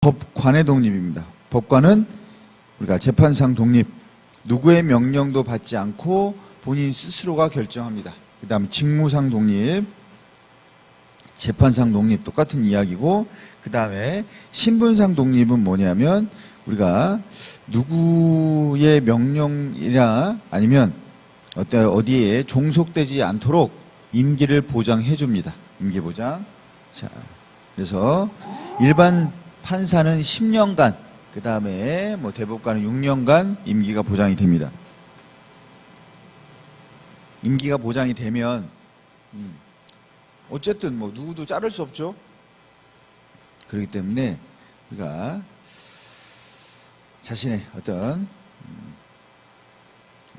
법관의 독립입니다. 법관은 우리가 재판상 독립, 누구의 명령도 받지 않고 본인 스스로가 결정합니다. 그 다음 직무상 독립, 재판상 독립 똑같은 이야기고, 그 다음에 신분상 독립은 뭐냐면 우리가 누구의 명령이나 아니면 어디에 종속되지 않도록 임기를 보장해 줍니다. 임기 보장. 자, 그래서 일반 판사는 10년간, 그 다음에 대법관은 6년간 임기가 보장이 됩니다. 임기가 보장이 되면 어쨌든 누구도 자를 수 없죠. 그렇기 때문에 우리가 자신의 어떤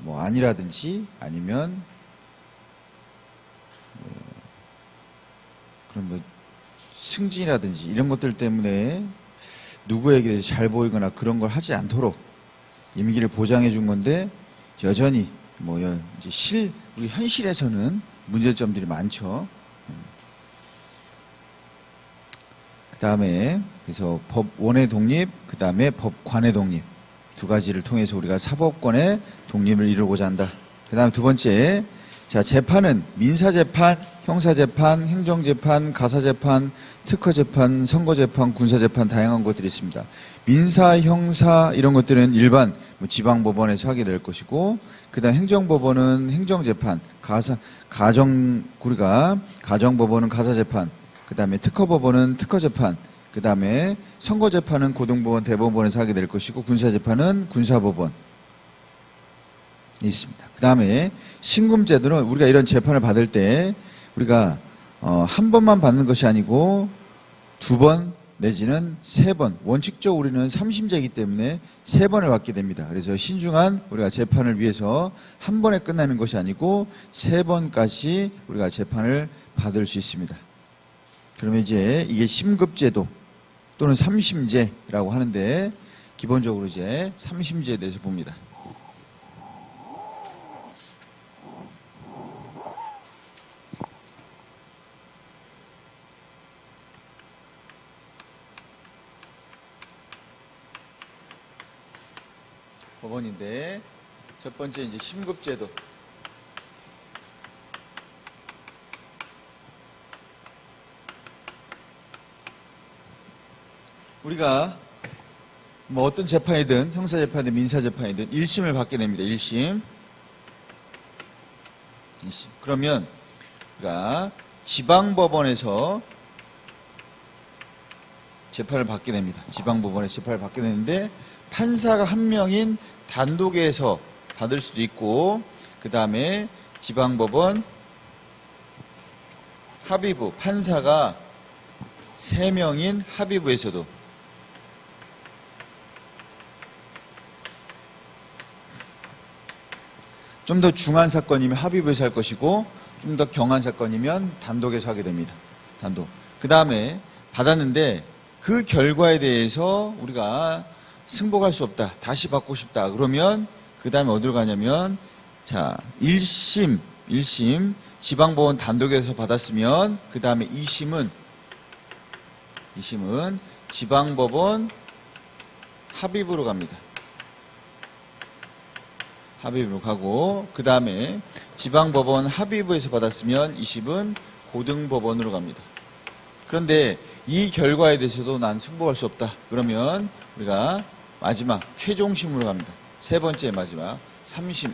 안이라든지 아니면 그런 승진이라든지 이런 것들 때문에 누구에게 잘 보이거나 그런 걸 하지 않도록 임기를 보장해 준 건데, 여전히 이제 우리 현실에서는 문제점들이 많죠. 그 다음에 그래서 법원의 독립, 그 다음에 법관의 독립, 두 가지를 통해서 우리가 사법권의 독립을 이루고자 한다. 그 다음에 두 번째, 자, 재판은 민사재판, 형사재판, 행정재판, 가사재판, 특허재판, 선거재판, 군사재판 다양한 것들이 있습니다. 민사, 형사 이런 것들은 일반 지방법원에서 하게 될 것이고, 그 다음 행정법원은 행정재판, 우리가 가정법원은 가사재판, 그 다음에 특허법원은 특허재판, 그 다음에 선거재판은 고등법원, 대법원에서 하게 될 것이고, 군사재판은 군사법원 있습니다. 그 다음에 신금제도는 우리가 이런 재판을 받을 때 우리가 한 번만 받는 것이 아니고 2번 내지는 3번, 원칙적으로 우리는 3심제이기 때문에 3번을 받게 됩니다. 그래서 신중한 우리가 재판을 위해서 한 번에 끝나는 것이 아니고 3번까지 우리가 재판을 받을 수 있습니다. 그러면 이제 이게 심급제도 또는 3심제라고 하는데, 기본적으로 이제 3심제에 대해서 봅니다. 법원인데, 첫 번째 이제 심급제도. 우리가 어떤 재판이든 형사재판이든 민사재판이든 1심을 받게 됩니다. 1심. 그러면 우리가 지방법원에서 재판을 받게 됩니다. 지방법원에서 재판을 받게 되는데, 판사가 한 명인 단독에서 받을 수도 있고, 그 다음에 지방법원 합의부, 판사가 3명인 합의부에서도, 좀 더 중한 사건이면 합의부에서 할 것이고, 좀 더 경한 사건이면 단독에서 하게 됩니다. 단독. 그 다음에 받았는데 그 결과에 대해서 우리가 승복할 수 없다, 다시 받고 싶다 그러면 그 다음에 어디로 가냐면, 자, 1심 지방법원 단독에서 받았으면 그 다음에 2심은 지방법원 합의부로 갑니다. 합의부로 가고, 그 다음에 지방법원 합의부에서 받았으면 2심은 고등법원으로 갑니다. 그런데 이 결과에 대해서도 난 승복할 수 없다 그러면 우리가 마지막 최종심으로 갑니다. 세 번째 마지막 3심,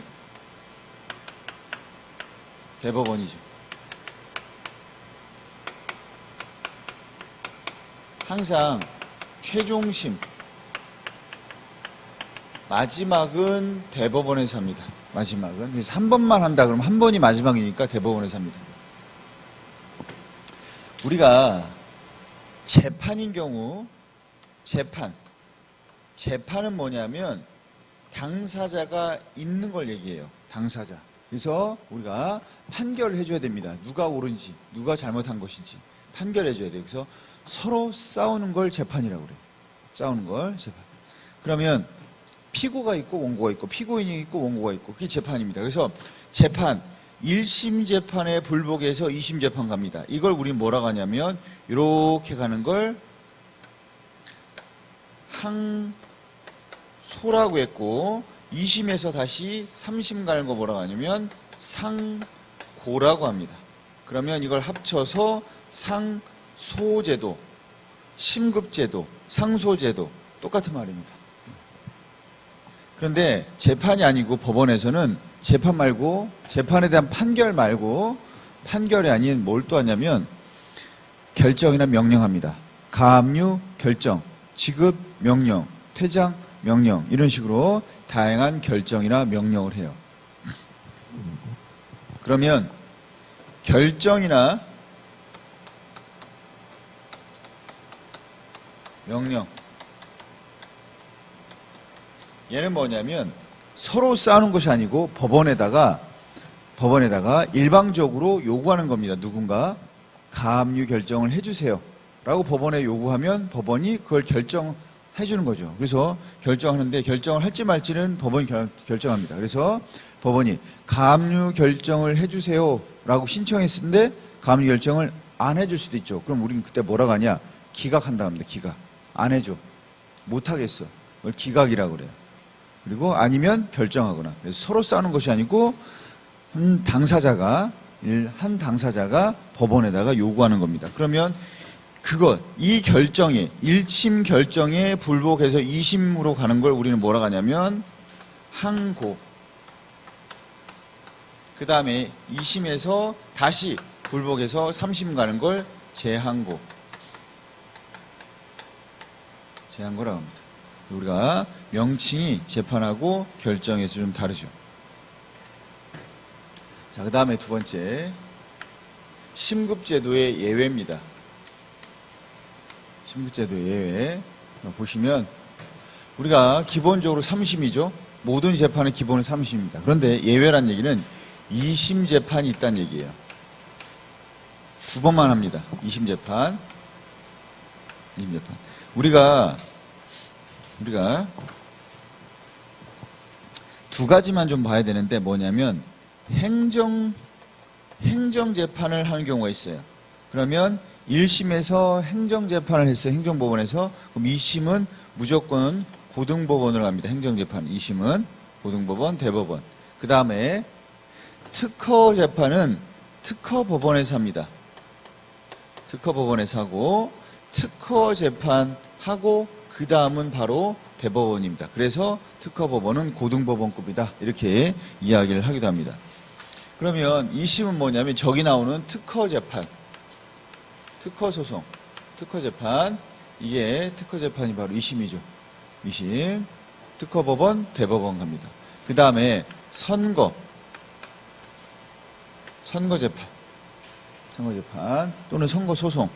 대법원이죠. 항상 최종심, 마지막은 대법원에서 합니다. 마지막은. 그래서 한 번만 한다 그러면 한 번이 마지막이니까 대법원에서 합니다. 우리가 재판인 경우, 재판은 뭐냐면 당사자가 있는 걸 얘기해요. 당사자. 그래서 우리가 판결을 해줘야 됩니다. 누가 옳은지, 누가 잘못한 것인지 판결해줘야 돼요. 그래서 서로 싸우는 걸 재판이라고 그래요. 싸우는 걸 재판. 그러면 피고가 있고 원고가 있고, 피고인이 있고 원고가 있고, 그게 재판입니다. 그래서 재판, 1심 재판에 불복해서 2심 재판 갑니다. 이걸 우리 뭐라고 하냐면 이렇게 가는 걸 상소라고 했고 2심에서 다시 3심 가는 거 뭐라고 하냐면 상고라고 합니다. 그러면 이걸 합쳐서 상소제도, 심급제도, 상소제도 똑같은 말입니다. 그런데 재판이 아니고 법원에서는 재판 말고 재판에 대한 판결 말고 판결이 아닌 뭘 또 하냐면 결정이나 명령합니다. 가압류 결정, 지급 명령, 퇴장 명령 이런 식으로 다양한 결정이나 명령을 해요. 그러면 결정이나 명령 얘는 뭐냐면 서로 싸우는 것이 아니고 법원에다가 일방적으로 요구하는 겁니다. 누군가 가압류 결정을 해주세요 라고 법원에 요구하면 법원이 그걸 결정해 주는 거죠. 그래서 결정하는데 결정을 할지 말지는 법원이 결정합니다. 그래서 법원이 가압류 결정을 해주세요 라고 신청했는데 가압류 결정을 안 해줄 수도 있죠. 그럼 우리는 그때 뭐라고 하냐? 기각한다 합니다. 기각. 안 해줘. 못하겠어. 그걸 기각이라고 그래요. 그리고 아니면 결정하거나. 그래서 서로 싸우는 것이 아니고 한 당사자가 법원에다가 요구하는 겁니다. 그러면 이 결정에 1심 결정에 불복해서 2심으로 가는 걸 우리는 뭐라고 하냐면 항고. 그 다음에 2심에서 다시 불복해서 3심 가는 걸 재항고. 재항고라고 합니다. 우리가 명칭이 재판하고 결정에서 좀 다르죠. 자, 그 다음에 두 번째 심급제도의 예외입니다. 심급제도의 예외 보시면 우리가 기본적으로 3심이죠. 모든 재판은 기본은 3심입니다. 그런데 예외란 얘기는 2심 재판이 있다는 얘기예요. 두 번만 합니다. 2심 재판. 우리가 두 가지만 좀 봐야 되는데 뭐냐면 행정재판을 하는 경우가 있어요. 그러면 1심에서 행정재판을 했어요. 행정법원에서. 그럼 2심은 무조건 고등법원으로 갑니다. 행정재판. 2심은 고등법원, 대법원. 그 다음에 특허재판은 특허법원에서 합니다. 특허법원에서 하고 특허재판하고 그 다음은 바로 대법원입니다. 그래서 특허법원은 고등법원급이다. 이렇게 이야기를 하기도 합니다. 그러면 2심은 뭐냐면 저기 나오는 특허재판, 특허소송, 특허재판. 이게 특허재판이 바로 2심이죠. 2심. 특허법원, 대법원 갑니다. 그 다음에 선거재판 또는 선거소송,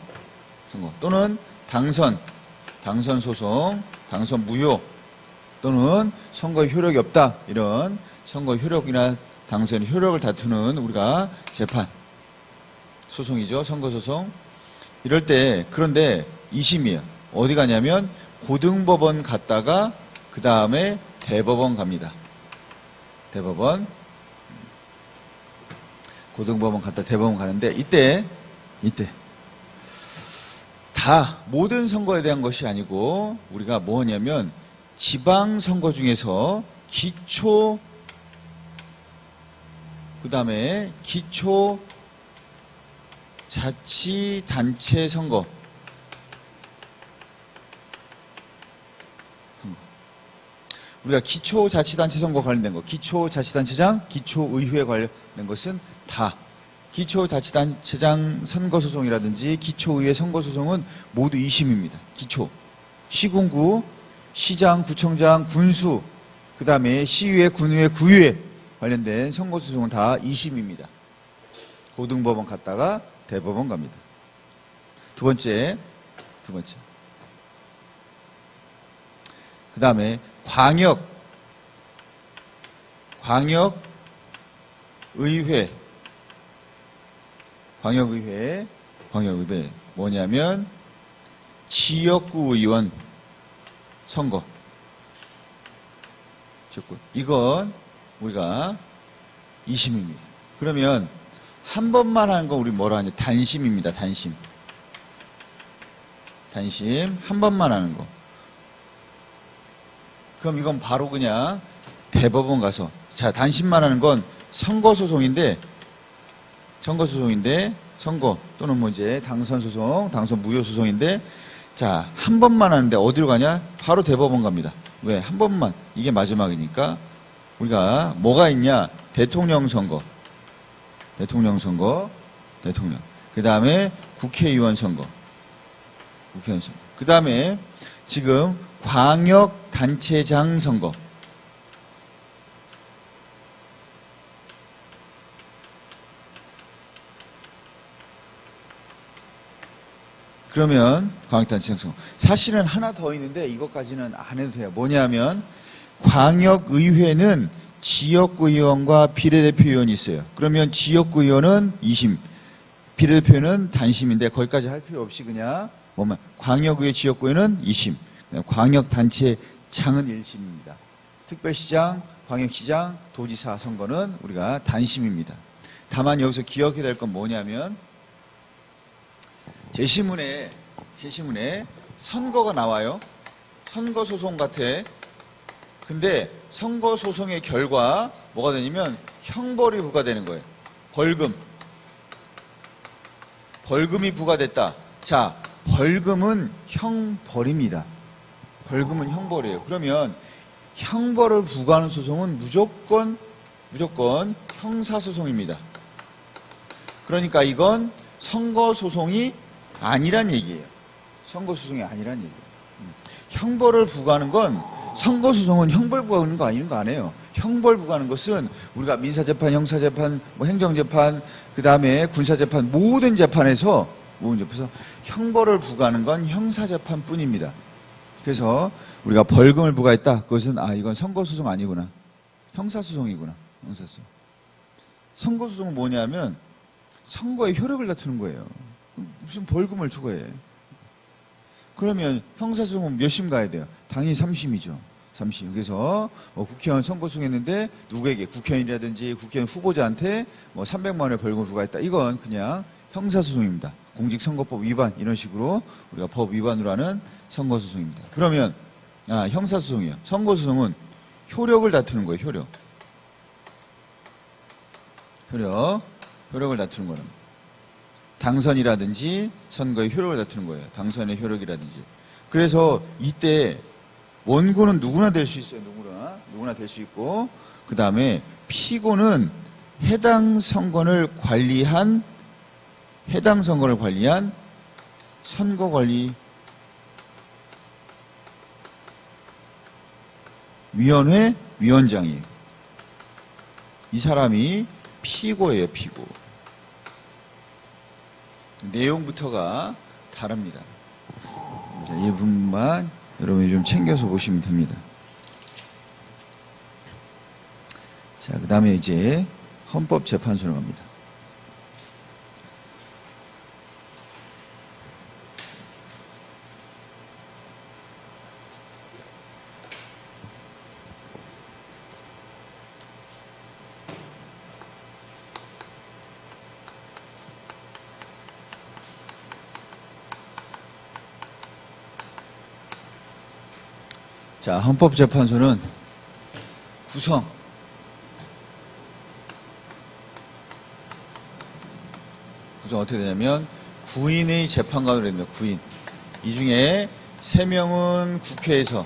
또는 당선소송, 당선 무효 또는 선거에 효력이 없다. 이런 선거 효력이나 당선 효력을 다투는 우리가 재판, 소송이죠. 선거소송. 이럴 때 그런데 2심이에요. 어디 가냐면 고등법원 갔다가 그 다음에 대법원 갑니다. 대법원. 고등법원 갔다 대법원 가는데 이때 다 모든 선거에 대한 것이 아니고 우리가 뭐 하냐면 지방선거 중에서 그다음에 기초자치단체 선거. 우리가 기초자치단체 선거 관련된 거, 기초자치단체장, 기초의회 관련된 것은 다 기초자치단체장 선거소송이라든지 기초의회 선거소송은 모두 2심입니다. 기초. 시군구, 시장, 구청장, 군수, 그 다음에 시의회, 군의회, 구의회 관련된 선거소송은 다 2심입니다. 고등법원 갔다가 대법원 갑니다. 두 번째. 그 다음에 광역의회 뭐냐면 지역구 의원 선거. 이건 우리가 2심입니다. 그러면 한 번만 하는 건 우리 뭐라 하냐? 단심입니다. 단심. 한 번만 하는 거. 그럼 이건 바로 그냥 대법원 가서, 자, 단심만 하는 건 선거 또는 뭐 이제 당선 소송, 당선 무효 소송인데, 자, 한 번만 하는데 어디로 가냐? 바로 대법원 갑니다. 왜? 한 번만. 이게 마지막이니까. 우리가 뭐가 있냐? 대통령 선거. 그 다음에 국회의원 선거. 그 다음에 지금 광역단체장 선거. 그러면 광역단체장 선거. 사실은 하나 더 있는데 이것까지는 안 해도 돼요. 뭐냐면 광역의회는 지역구의원과 비례대표의원이 있어요. 그러면 지역구의원은 2심, 비례대표는 단심인데 거기까지 할 필요 없이 그냥 뭐만 광역의회 지역구의원은 2심, 광역단체장은 1심입니다. 특별시장, 광역시장, 도지사 선거는 우리가 단심입니다. 다만 여기서 기억해야 될 건 뭐냐면 제시문에 선거가 나와요. 선거소송 같아. 근데 선거소송의 결과 뭐가 되냐면 형벌이 부과되는 거예요. 벌금이 부과됐다. 자, 벌금은 형벌입니다. 벌금은 형벌이에요. 그러면 형벌을 부과하는 소송은 무조건 형사소송입니다. 그러니까 이건 선거소송이 아니란 얘기예요. 형벌을 부과하는 건 선거소송은 형벌 부과하는 거 아닌 거 아니에요. 형벌 부과하는 것은 우리가 민사재판, 형사재판, 뭐 행정재판, 그 다음에 군사재판 모든 재판에서 형벌을 부과하는 건 형사재판뿐입니다. 그래서 우리가 벌금을 부과했다. 그것은 이건 선거소송 아니구나. 형사소송이구나. 형사소송. 선거소송은 뭐냐면 선거의 효력을 다투는 거예요. 무슨 벌금을 추구해. 그러면 형사소송은 몇 심 가야 돼요? 당연히 3심이죠. 3심. 그래서 국회의원 선거소송했는데 누구에게 국회의원이라든지 국회의원 후보자한테 300만 원의 벌금을 부과했다. 이건 그냥 형사소송입니다. 공직선거법 위반 이런 식으로 우리가 법 위반으로 하는 선거소송입니다. 그러면 형사소송이에요. 선거소송은 효력을 다투는 거예요. 효력을 다투는 거는 당선이라든지 선거의 효력을 다투는 거예요. 당선의 효력이라든지. 그래서 이때 원고는 누구나 될 수 있어요. 누구나 될 수 있고, 그 다음에 피고는 해당 선거를 관리한 선거관리위원회 위원장이에요. 이 사람이 피고예요. 피고. 내용부터가 다릅니다. 자, 이 부분만 여러분이 좀 챙겨서 보시면 됩니다. 자, 그 다음에 이제 헌법재판소로 갑니다. 자, 헌법재판소는 구성. 구성 어떻게 되냐면 9인의 재판관으로 됩니다. 9인. 이 중에 3명은 국회에서,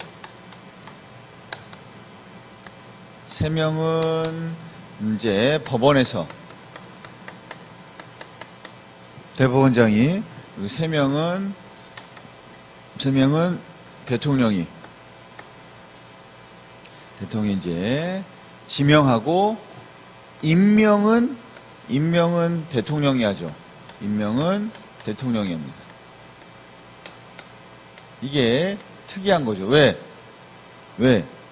3명은 이제 법원에서, 대법원장이, 그리고 3명은 대통령이 이제 지명하고, 임명은 대통령이 하죠. 임명은 대통령이 합니다. 이게 특이한 거죠. 왜?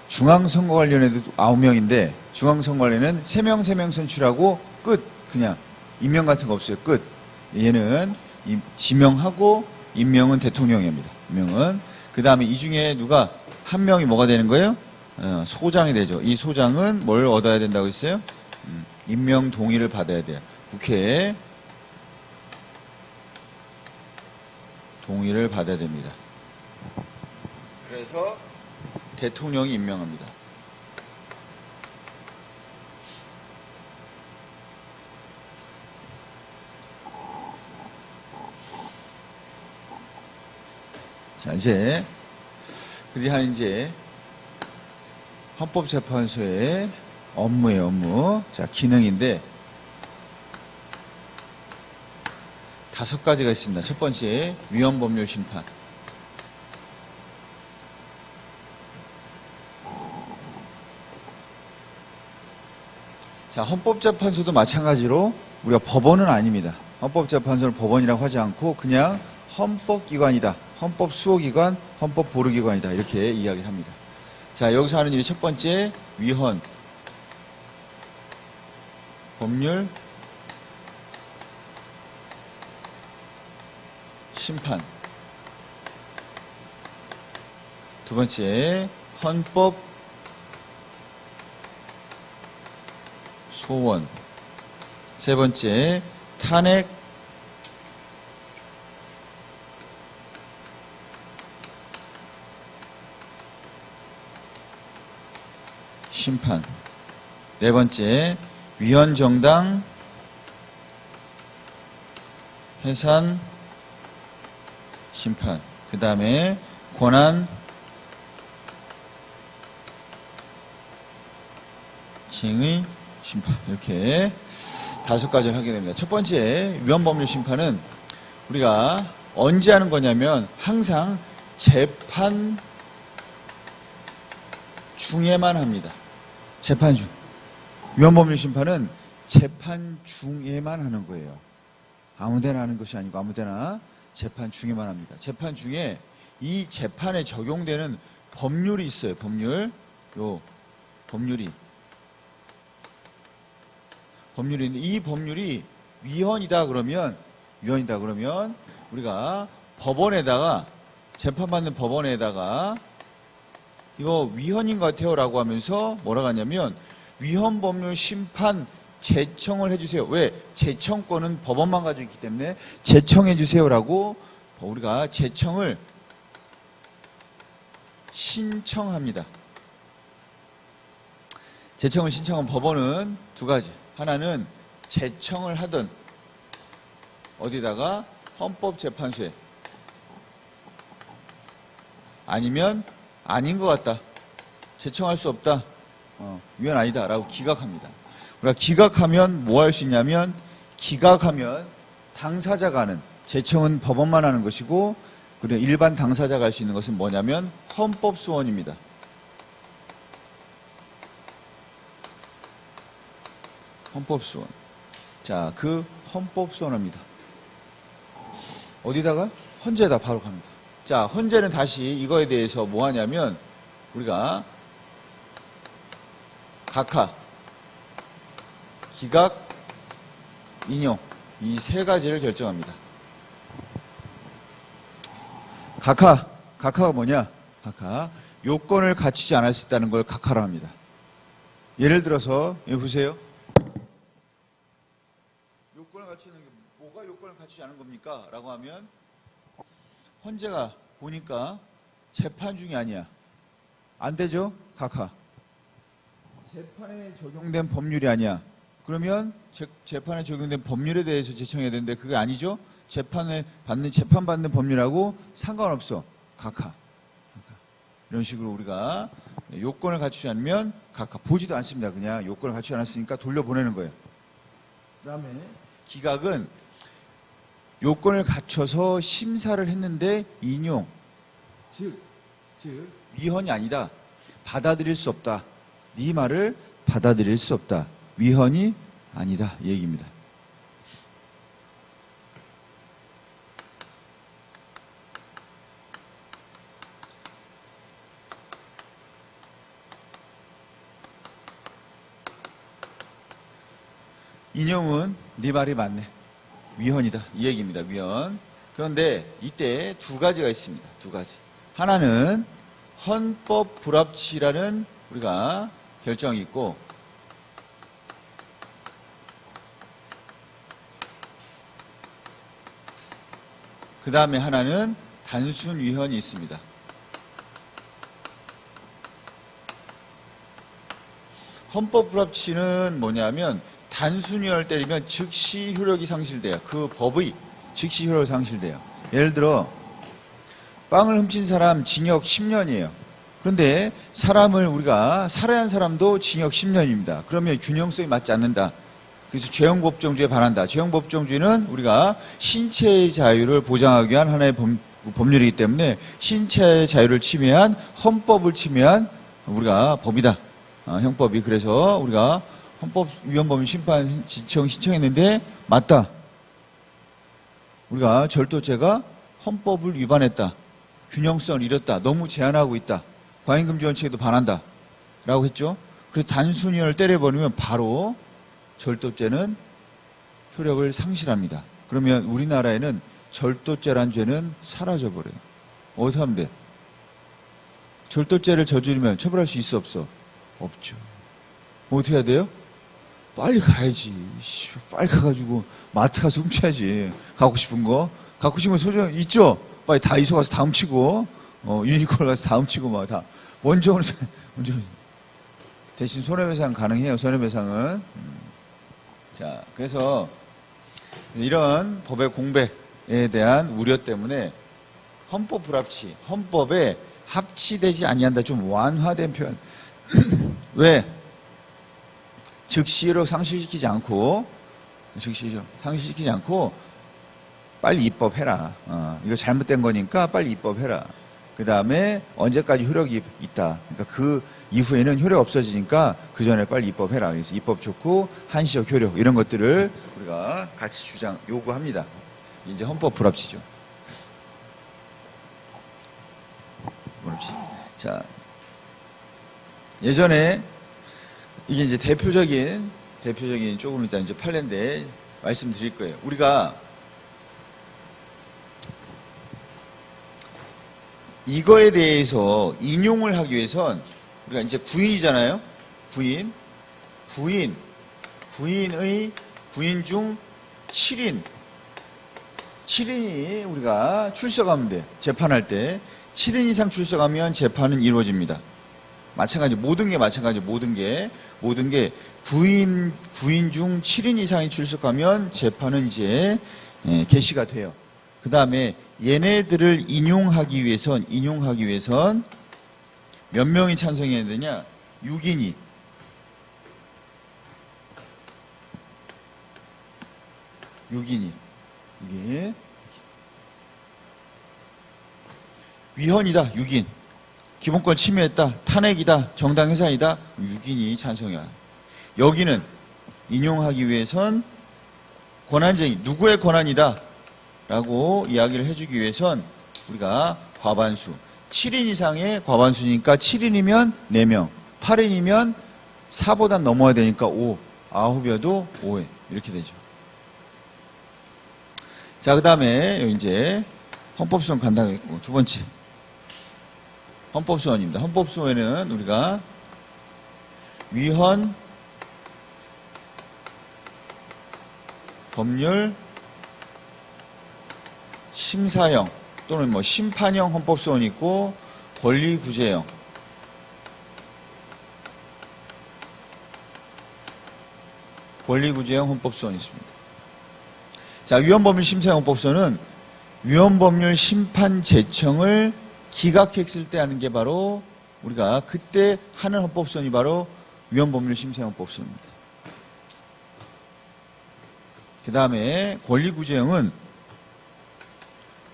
중앙선거관리위원회도 9명인데 중앙선거관리위원회는 3명 선출하고 끝. 그냥 임명 같은 거 없어요. 끝. 얘는 지명하고 임명은 대통령이 합니다. 임명은. 그 다음에 이 중에 누가 한 명이 뭐가 되는 거예요? 소장이 되죠. 이 소장은 뭘 얻어야 된다고 했어요? 임명 동의를 받아야 돼요. 국회에 동의를 받아야 됩니다. 그래서 대통령이 임명합니다. 자, 이제 그들이 하는 이제 헌법재판소의 업무예요, 업무. 자, 기능인데 5가지가 있습니다. 첫 번째, 위헌법률 심판. 자, 헌법재판소도 마찬가지로 우리가 법원은 아닙니다. 헌법재판소는 법원이라고 하지 않고 그냥 헌법기관이다. 헌법수호기관, 헌법보루기관이다. 이렇게 이야기를 합니다. 자, 여기서 하는 일이 첫 번째, 위헌, 법률, 심판. 두 번째, 헌법, 소원. 세 번째, 탄핵, 심판. 네 번째, 위헌정당, 해산, 심판. 그 다음에 권한, 징의, 심판. 이렇게 5가지를 하게 됩니다. 첫 번째, 위헌법률 심판은 우리가 언제 하는 거냐면 항상 재판 중에만 합니다. 재판 중. 위헌법률 심판은 재판 중에만 하는 거예요. 아무데나 하는 것이 아니고 아무데나 재판 중에만 합니다. 재판 중에 이 재판에 적용되는 법률이 있어요. 법률. 법률이 있는데 이 법률이 위헌이다 그러면 우리가 법원에다가 재판받는 법원에다가 이거 위헌인 것 같아요 라고 하면서 뭐라고 하냐면 위헌법률 심판 제청을 해주세요. 왜? 제청권은 법원만 가지고 있기 때문에 제청해주세요 라고 우리가 제청을 신청합니다. 제청을 신청한 법원은 2가지. 하나는 제청을 하든 어디다가 헌법재판소에, 아니면 아닌 것 같다, 제청할 수 없다, 위헌 아니다 라고 기각합니다. 우리가 기각하면 뭐 할 수 있냐면, 기각하면 당사자가 하는, 제청은 법원만 하는 것이고 그리고 일반 당사자가 할 수 있는 것은 뭐냐면 헌법소원입니다. 헌법소원. 자, 그 헌법소원입니다. 어디다가? 헌재에다 바로 갑니다. 자, 헌재는 다시 이거에 대해서 뭐 하냐면 우리가 각하, 기각, 인용 이 3가지를 결정합니다. 각하가 뭐냐? 각하, 요건을 갖추지 않았다는 걸 각하라 합니다. 예를 들어서 여기 보세요. 요건을 갖추는 게 뭐가 요건을 갖추지 않은 겁니까? 라고 하면 헌재가 보니까 재판 중이 아니야. 안 되죠? 각하. 재판에 적용된 법률이 아니야. 그러면 재판에 적용된 법률에 대해서 제청해야 되는데 그게 아니죠? 재판받는 법률하고 상관없어. 각하. 이런 식으로 우리가 요건을 갖추지 않으면 각하. 보지도 않습니다. 그냥 요건을 갖추지 않았으니까 돌려보내는 거예요. 그 다음에 기각은 요건을 갖춰서 심사를 했는데 인용. 즉 위헌이 아니다. 받아들일 수 없다. 네 말을 받아들일 수 없다. 위헌이 아니다. 이 얘기입니다. 인용은 네 말이 맞네. 위헌이다. 이 얘기입니다. 위헌. 그런데 이때 2가지가 있습니다. 2가지. 하나는 헌법 불합치라는 우리가 결정이 있고, 그 다음에 하나는 단순 위헌이 있습니다. 헌법 불합치는 뭐냐면 단순히열 때리면 즉시 효력이 상실돼요. 그 법의 즉시 효력이 상실돼요. 예를 들어 빵을 훔친 사람 징역 10년이에요. 그런데 사람을 우리가 살해한 사람도 징역 10년입니다. 그러면 균형성이 맞지 않는다. 그래서 죄형법정주의에 반한다. 죄형법정주의는 우리가 신체의 자유를 보장하기 위한 하나의 법률이기 때문에 신체의 자유를 침해한 헌법을 침해한 우리가 법이다. 형법이. 그래서 우리가 헌법 위헌범죄 심판 신청했는데 맞다. 우리가 절도죄가 헌법을 위반했다. 균형성을 잃었다. 너무 제한하고 있다. 과잉금지 원칙에도 반한다. 라고 했죠. 그래서 단순히를 때려버리면 바로 절도죄는 효력을 상실합니다. 그러면 우리나라에는 절도죄란 죄는 사라져버려요. 어떻게 하면 돼? 절도죄를 저지르면 처벌할 수 있어 없어? 없죠. 뭐 어떻게 해야 돼요? 빨리 가야지. 빨리 가가지고 마트 가서 훔쳐야지. 갖고 싶은 거. 갖고 싶은 거 소장 있죠? 빨리 다이소 가서 다 훔치고 유니콜 가서 다 훔치고 막 다. 원정으로 대신 손해배상 가능해요. 손해배상은. 자, 그래서 이런 법의 공백에 대한 우려 때문에 헌법 불합치, 헌법에 합치되지 아니한다. 좀 완화된 표현. 왜? 즉시로 상실시키지 않고 빨리 입법해라. 이거 잘못된 거니까 빨리 입법해라. 그 다음에 언제까지 효력이 있다. 그러니까 그 이후에는 효력 없어지니까 그 전에 빨리 입법해라. 그래서 입법 좋고 한시적 효력 이런 것들을 우리가 같이 요구합니다. 이제 헌법 불합치죠. 불합치. 자, 예전에 이게 이제 대표적인 조금 이따 이제 판례인데 말씀드릴 거예요. 우리가 이거에 대해서 인용을 하기 위해선 우리가 이제 구인이잖아요. 구인 중 7인이 우리가 출석하면 돼. 재판할 때 7인 이상 출석하면 재판은 이루어집니다. 마찬가지 모든 게 구인 중 7인 이상이 출석하면 재판은 이제 개시가 돼요. 그 다음에 얘네들을 인용하기 위해선 몇 명이 찬성해야 되냐? 6인이. 이게 위헌이다. 6인. 기본권 침해했다. 탄핵이다. 정당 해산이다. 6인이 찬성해야. 여기는 인용하기 위해선 권한쟁의. 누구의 권한이다. 라고 이야기를 해주기 위해선 우리가 과반수. 7인 이상의 과반수니까 7인이면 4명. 8인이면 4보다 넘어야 되니까 5. 9이어도 5회. 이렇게 되죠. 자, 그 다음에 이제 헌법소원 간단하겠고 두 번째. 헌법소원입니다. 헌법소원에는 우리가 위헌, 법률, 심사형 또는 뭐 심판형 헌법소원이 있고 권리구제형. 권리구제형 헌법소원이 있습니다. 자, 위헌법률 심사형 헌법소원은 위헌법률 심판 제청을 기각했을 때 하는 게 바로 우리가 그때 하는 헌법소원이 바로 위헌법률 심사형 헌법소원입니다. 그 다음에 권리구제형은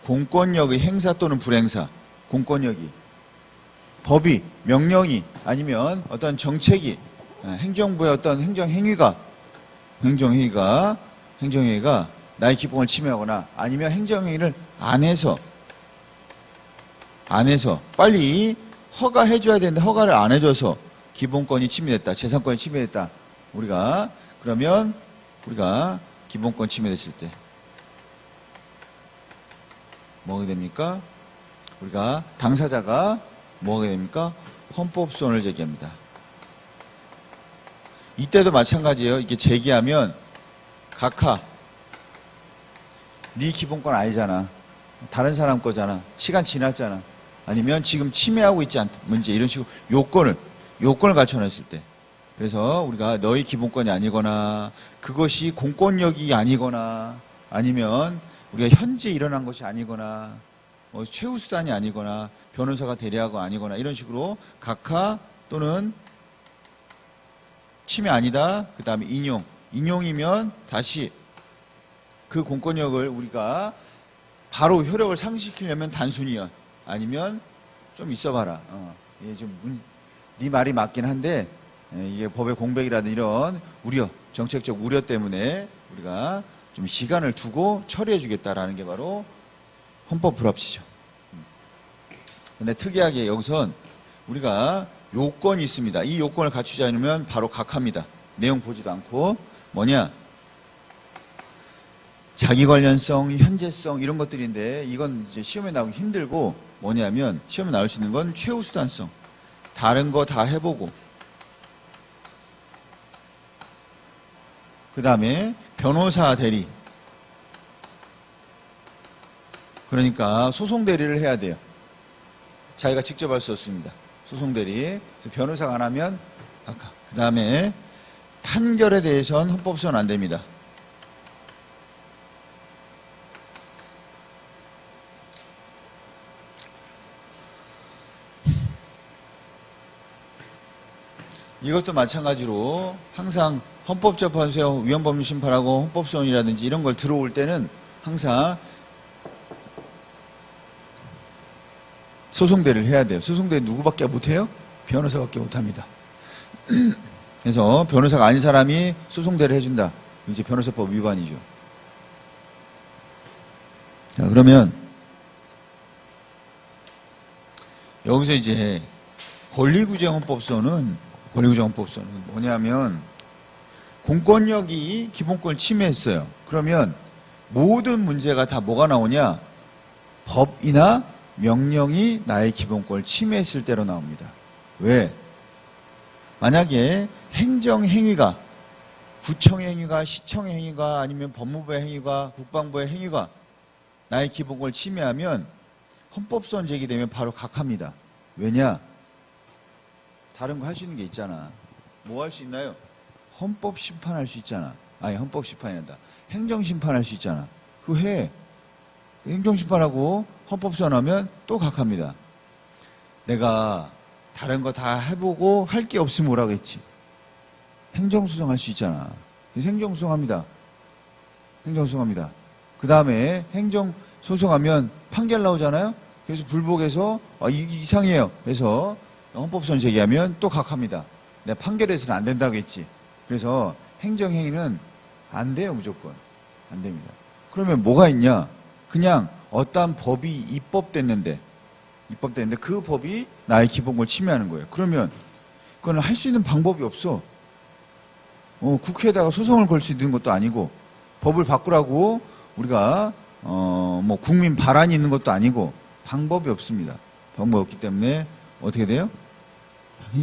공권력의 행사 또는 불행사, 공권력이, 법이, 명령이 아니면 어떤 정책이, 행정부의 어떤 행정행위가 나의 기본을 침해하거나 아니면 행정행위를 안 해서 빨리 허가해줘야 되는데 허가를 안 해줘서 기본권이 침해됐다, 재산권이 침해됐다. 그러면 우리가 기본권 침해됐을 때 뭐가 됩니까? 우리가 당사자가 뭐가 됩니까? 헌법소원을 제기합니다. 이때도 마찬가지예요. 이게 제기하면 각하 네 기본권 아니잖아. 다른 사람 거잖아. 시간 지났잖아. 아니면 지금 침해하고 있지 않다. 문제 이런 식으로 요건을 갖춰놨을 때 그래서 우리가 너희 기본권이 아니거나 그것이 공권력이 아니거나 아니면 우리가 현재 일어난 것이 아니거나 최후 수단이 아니거나 변호사가 대리하고 아니거나 이런 식으로 각하 또는 침해 아니다. 그 다음에 인용이면 다시 그 공권력을 우리가 바로 효력을 상실시키려면 단순히요. 아니면 좀 있어봐라. 이게 좀 네 말이 맞긴 한데 이게 법의 공백이라든 이런 우려, 정책적 우려 때문에 우리가 좀 시간을 두고 처리해 주겠다라는 게 바로 헌법 불합치죠. 근데 특이하게 여기선 우리가 요건이 있습니다. 이 요건을 갖추지 않으면 바로 각하입니다. 내용 보지도 않고 뭐냐? 자기 관련성, 현재성 이런 것들인데 이건 이제 시험에 나오기 힘들고 뭐냐면 시험에 나올 수 있는 건 최후 수단성. 다른 거 다 해보고 그 다음에 변호사 대리. 그러니까 소송 대리를 해야 돼요. 자기가 직접 할 수 없습니다. 소송 대리. 변호사가 안 하면 각하. 그 다음에 판결에 대해서는 헌법소원 안 됩니다. 이것도 마찬가지로 항상 헌법재판소에 위헌법률심판하고 헌법소원이라든지 이런 걸 들어올 때는 항상 소송대를 해야 돼요. 소송대 누구밖에 못해요? 변호사밖에 못합니다. 그래서 변호사가 아닌 사람이 소송대를 해준다. 이제 변호사법 위반이죠. 자, 그러면 여기서 이제 권리구제헌법소는 뭐냐면 공권력이 기본권을 침해했어요. 그러면 모든 문제가 다 뭐가 나오냐? 법이나 명령이 나의 기본권을 침해했을 때로 나옵니다. 왜? 만약에 행정행위가 구청의 행위가 시청의 행위가 아니면 법무부의 행위가 국방부의 행위가 나의 기본권을 침해하면 헌법소원 제기되면 바로 각하입니다. 왜냐? 다른 거 할 수 있는 게 있잖아. 뭐 할 수 있나요? 헌법 심판할 수 있잖아. 아니 헌법 심판이란다. 행정 심판할 수 있잖아. 그거 해. 행정 심판하고 헌법 소원하면 또 각하입니다. 내가 다른 거 다 해보고 할 게 없으면 뭐라고 했지? 행정소송 할 수 있잖아. 그래서 행정소송합니다. 행정소송합니다. 그 다음에 행정소송하면 판결 나오잖아요. 그래서 불복해서 이상해요. 그래서 헌법소원 제기하면 또 각하입니다. 내가 판결에서는 안 된다고 했지. 그래서 행정행위는 안 돼요. 무조건. 안 됩니다. 그러면 뭐가 있냐? 그냥 어떠한 법이 입법됐는데 그 법이 나의 기본권을 침해하는 거예요. 그러면 그건 할 수 있는 방법이 없어. 국회에다가 소송을 걸 수 있는 것도 아니고 법을 바꾸라고 우리가 뭐 국민 반란이 있는 것도 아니고 방법이 없습니다. 방법이 없기 때문에 어떻게 돼요?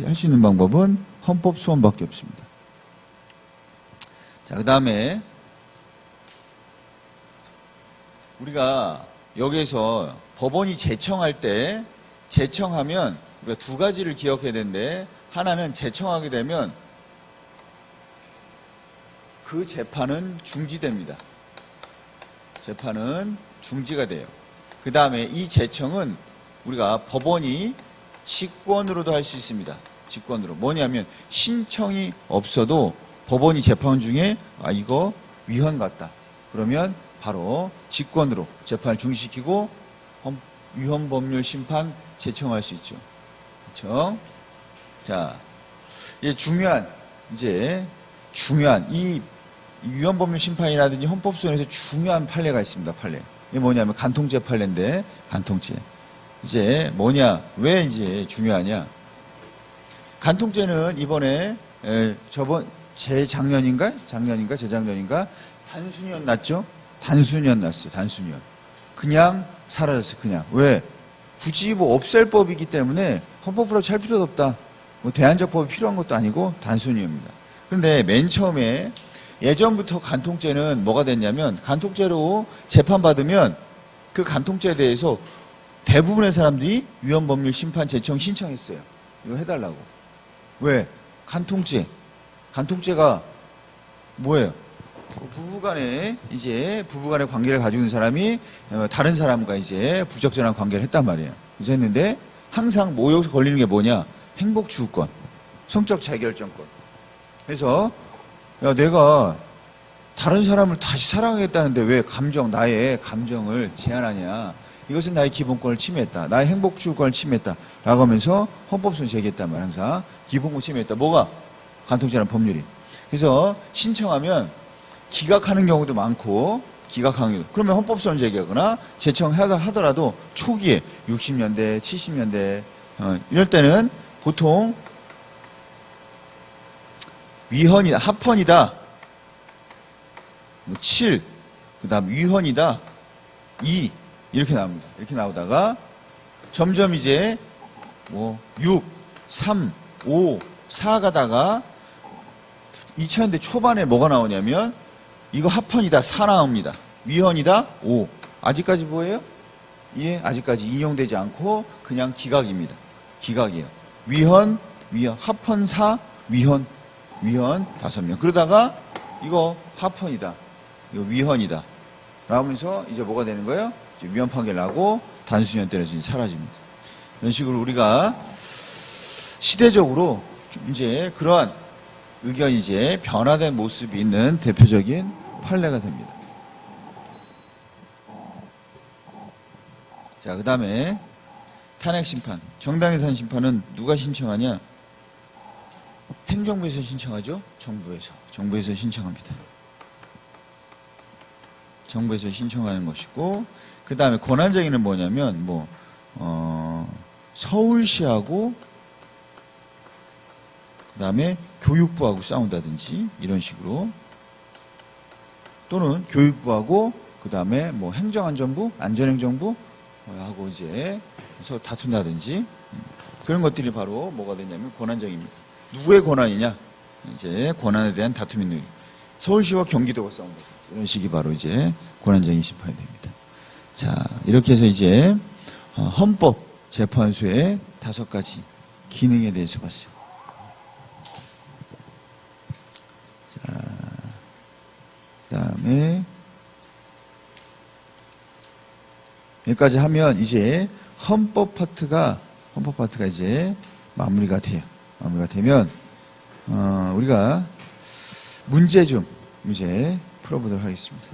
할 수 있는 방법은 헌법 소원밖에 없습니다. 자, 그 다음에 우리가 여기에서 법원이 제청할 때 제청하면 우리가 두 가지를 기억해야 되는데 하나는 제청하게 되면 그 재판은 중지됩니다. 재판은 중지가 돼요. 그 다음에 이 제청은 우리가 법원이 직권으로도 할 수 있습니다. 직권으로. 뭐냐면 신청이 없어도 법원이 재판 중에 이거 위헌 같다. 그러면 바로 직권으로 재판을 중지시키고 위헌법률 심판 제청할 수 있죠. 그렇죠? 자, 이제 중요한 이 위헌법률 심판이라든지 헌법소원에서 중요한 판례가 있습니다. 판례. 이게 뭐냐면 간통죄 판례인데 간통죄. 이제 뭐냐? 왜 이제 중요하냐? 간통죄는 이번에 재작년인가 단순위원 났죠? 단순위원 났어요. 단순위원. 그냥 사라졌어요. 그냥. 왜? 굳이 뭐 없앨 법이기 때문에 헌법으로 찰 필요도 없다. 뭐 대안적 법이 필요한 것도 아니고 단순위원입니다. 그런데 맨 처음에 예전부터 간통죄는 뭐가 됐냐면 간통죄로 재판받으면 그 간통죄에 대해서 대부분의 사람들이 위헌법률 심판 제청 신청했어요. 이거 해달라고. 왜? 간통죄. 간통죄가 뭐예요? 부부간에 부부간의 관계를 가지고 있는 사람이 다른 사람과 이제 부적절한 관계를 했단 말이에요. 그래서 했는데 항상 모욕 걸리는 게 뭐냐? 행복주우권, 성적 자기결정권. 그래서 야, 내가 다른 사람을 다시 사랑하겠다는데 왜 나의 감정을 제한하냐? 이것은 나의 기본권을 침해했다. 나의 행복주우권을 침해했다. 라고 하면서 헌법소원 제기했단 말이야. 항상 기본권 침해했다. 뭐가? 간통죄라는 법률이. 그래서 신청하면 기각하는 경우도 많고 기각하는 경우도. 그러면 헌법소원 제기하거나 제청하더라도 초기에 60년대, 70년대 이럴 때는 보통 위헌이다, 합헌이다, 7, 그 다음 위헌이다, 2 이렇게 나옵니다. 이렇게 나오다가 점점 이제 6, 3, 5, 4 가다가 2000년대 초반에 뭐가 나오냐면 이거 합헌이다 4 나옵니다. 위헌이다 5. 아직까지 뭐예요? 예, 아직까지 인용되지 않고 그냥 기각입니다. 기각이에요. 위헌, 합헌 4, 위헌 5명. 그러다가 이거 합헌이다. 이거 위헌이다. 라면서 이제 뭐가 되는 거예요? 이제 위헌 판결 나고 단수년 때려서 사라집니다. 이런 식으로 우리가 시대적으로 좀 이제 그러한 의견이 이제 변화된 모습이 있는 대표적인 판례가 됩니다. 자, 그 다음에 탄핵심판. 정당해산 심판은 누가 신청하냐? 행정부에서 신청하죠? 정부에서 신청합니다. 정부에서 신청하는 것이고, 그 다음에 권한쟁의는 뭐냐면, 서울시하고, 그 다음에 교육부하고 싸운다든지, 이런 식으로. 또는 교육부하고, 그 다음에 행정안전부, 안전행정부, 하고 이제, 서로 다툰다든지, 그런 것들이 바로 뭐가 되냐면 권한쟁의입니다. 누구의 권한이냐? 이제 권한에 대한 다툼이 있는 서울시와 경기도가 싸운 거죠. 이런 식이 바로 이제 권한쟁의 심판이 됩니다. 자, 이렇게 해서 이제 헌법재판소의 5가지 기능에 대해서 봤어요. 자, 그다음에 여기까지 하면 이제 헌법 파트가 이제 마무리가 돼요. 마무리가 되면 우리가 문제 좀 풀어보도록 하겠습니다.